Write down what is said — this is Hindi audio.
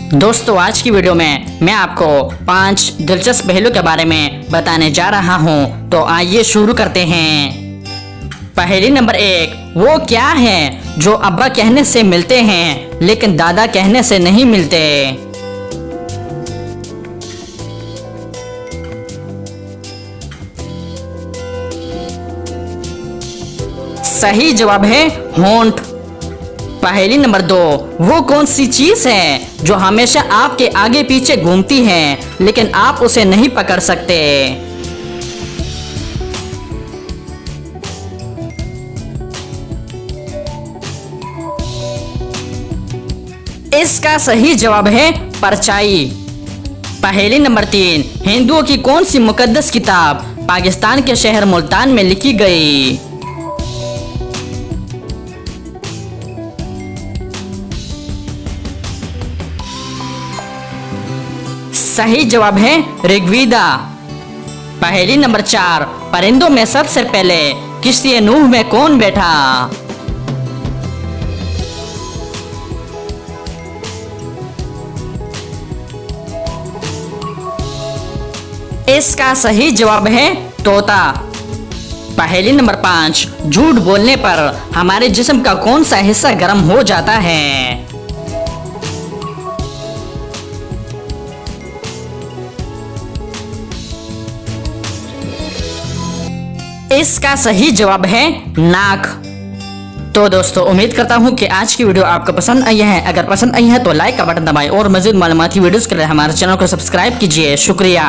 दोस्तों आज की वीडियो में मैं आपको 5 दिलचस्प पहलू के बारे में बताने जा रहा हूं, तो आइए शुरू करते हैं। पहेली नंबर 1, वो क्या है जो अब्बा कहने से मिलते हैं लेकिन दादा कहने से नहीं मिलते? सही जवाब है होंठ। पहेली नंबर 2, वो कौन सी चीज है जो हमेशा आपके आगे पीछे घूमती है लेकिन आप उसे नहीं पकड़ सकते? इसका सही जवाब है परछाई। पहेली नंबर 3, हिंदुओं की कौन सी मुकद्दस किताब पाकिस्तान के शहर मुल्तान में लिखी गई? सही जवाब है ऋग्वेदा। पहेली नंबर 4, परिंदों में सबसे पहले किश्ती नूह में कौन बैठा? इसका सही जवाब है तोता। पहेली नंबर 5, झूठ बोलने पर हमारे जिस्म का कौन सा हिस्सा गर्म हो जाता है? इसका सही जवाब है नाक। तो दोस्तों उम्मीद करता हूं कि आज की वीडियो आपको पसंद आई है। अगर पसंद आई है तो लाइक का बटन दबाएं और मज़ीद मालूमाती वीडियोस के लिए हमारे चैनल को सब्सक्राइब कीजिए। शुक्रिया।